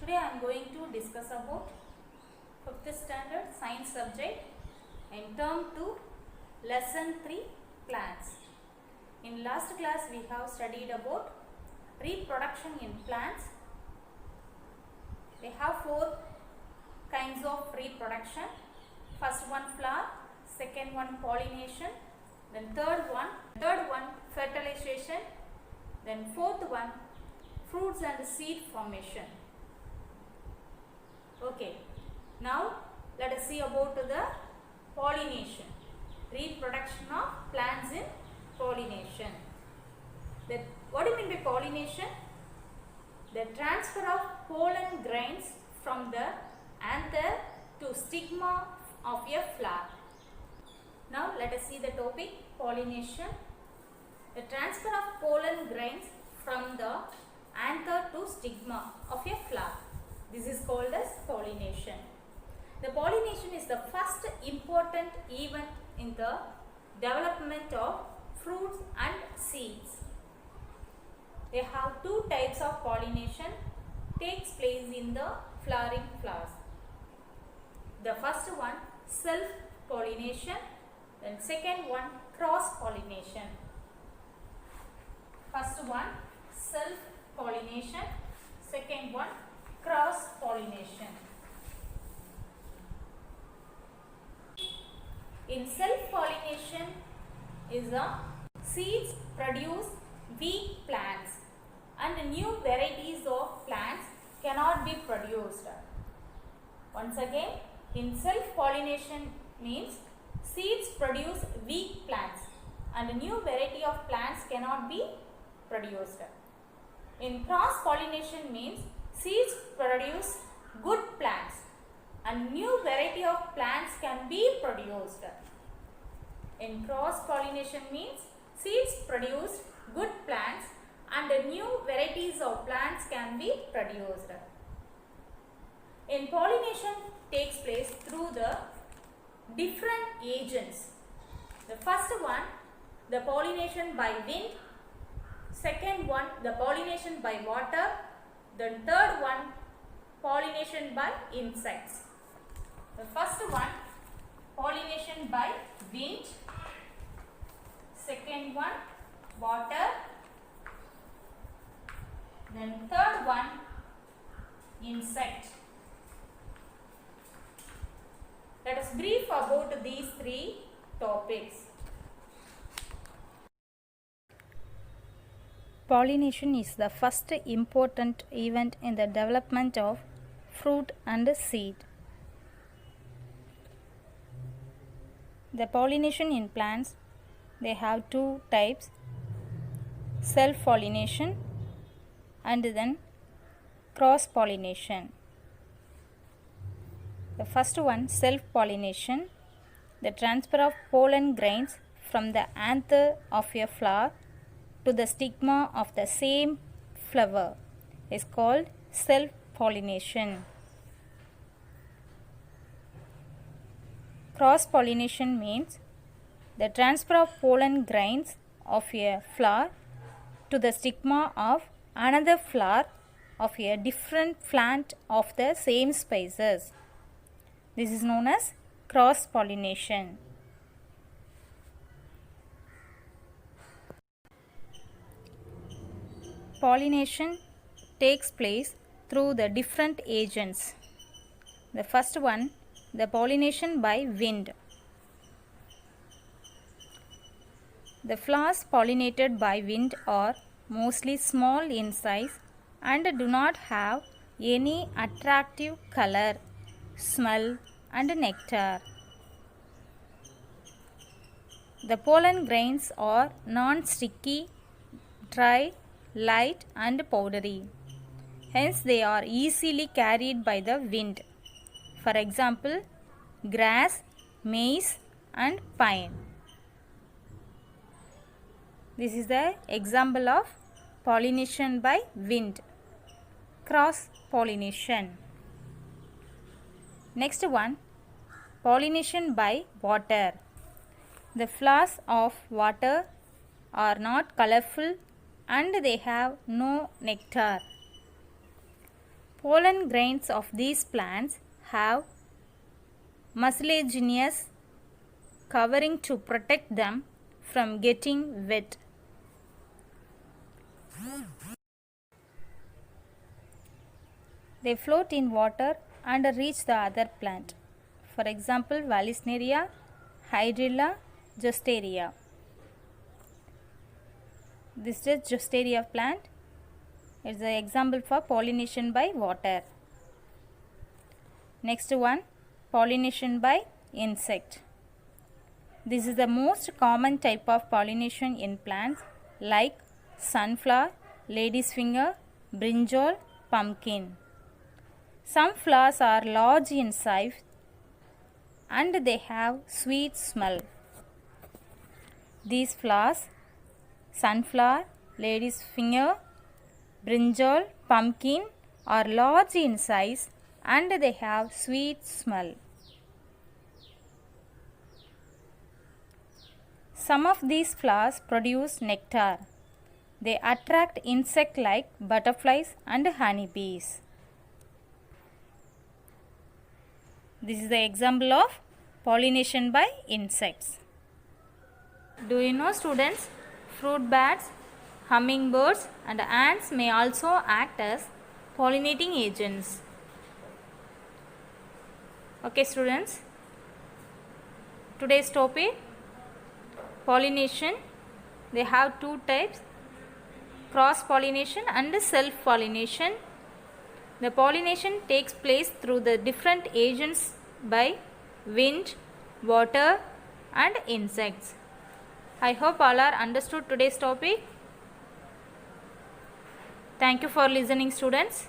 Today I am going to discuss about 5th standard science subject in term 2 lesson 3 plants. In last class we have studied about reproduction in plants. We have 4 kinds of reproduction. First one flower, second one pollination, then third one fertilization, then fourth one fruits and seed formation. Okay, now let us see about the pollination, reproduction of plants in pollination. What do you mean by pollination? The transfer of pollen grains from the anther to stigma of a flower. Now let us see the topic pollination. The transfer of pollen grains from the anther to stigma of a flower. This is called as pollination. The pollination is the first important event in the development of fruits and seeds. They have 2 types of pollination takes place in the flowering flowers. The first one self-pollination, then second one cross-pollination. First one self-pollination, second one cross-pollination. In self-pollination is a seeds produce weak plants and new varieties of plants cannot be produced. Once again, in self-pollination means seeds produce weak plants and a new variety of plants cannot be produced. In cross-pollination means seeds produce good plants and new variety of plants can be produced. In cross-pollination means seeds produce good plants and new varieties of plants can be produced. In pollination takes place through the different agents. The first one, the pollination by wind. Second one, the pollination by water. Then third one, pollination by insects. The first one, pollination by wind. Second one, water. Then third one, insect. Let us brief about these 3 topics. Pollination is the first important event in the development of fruit and seed. The pollination in plants, they have 2 types, self-pollination and then cross-pollination. The first one, self-pollination, the transfer of pollen grains from the anther of a flower to the stigma of the same flower is called self-pollination. Cross-pollination means the transfer of pollen grains of a flower to the stigma of another flower of a different plant of the same species. This is known as cross-pollination. Pollination takes place through the different agents. The first one, the pollination by wind. The flowers pollinated by wind are mostly small in size and do not have any attractive color, smell and nectar. The pollen grains are non-sticky, dry, light and powdery. Hence they are easily carried by the wind. For example, grass, maize and pine. This is the example of pollination by wind. Cross-pollination. Next one, pollination by water. The flowers of water are not colorful and they have no nectar. Pollen grains of these plants have mucilaginous covering to protect them from getting wet. They float in water and reach the other plant. For example, Vallisneria, Hydrilla, Justeria. This is Justeria plant. It's an example for pollination by water. Next one, pollination by insect. This is the most common type of pollination in plants like sunflower, lady's finger, brinjal, pumpkin. Some flowers are large in size and they have sweet smell. These flowers, sunflower, lady's finger, brinjal, pumpkin, are large in size and they have sweet smell. Some of these flowers produce nectar. They attract insects like butterflies and honeybees. This is the example of pollination by insects. Do you know, students, fruit bats, hummingbirds and ants may also act as pollinating agents. Okay, students, today's topic, pollination. They have two types, cross pollination and self pollination. The pollination takes place through the different agents by wind, water and insects. I hope all are understood today's topic. Thank you for listening, students.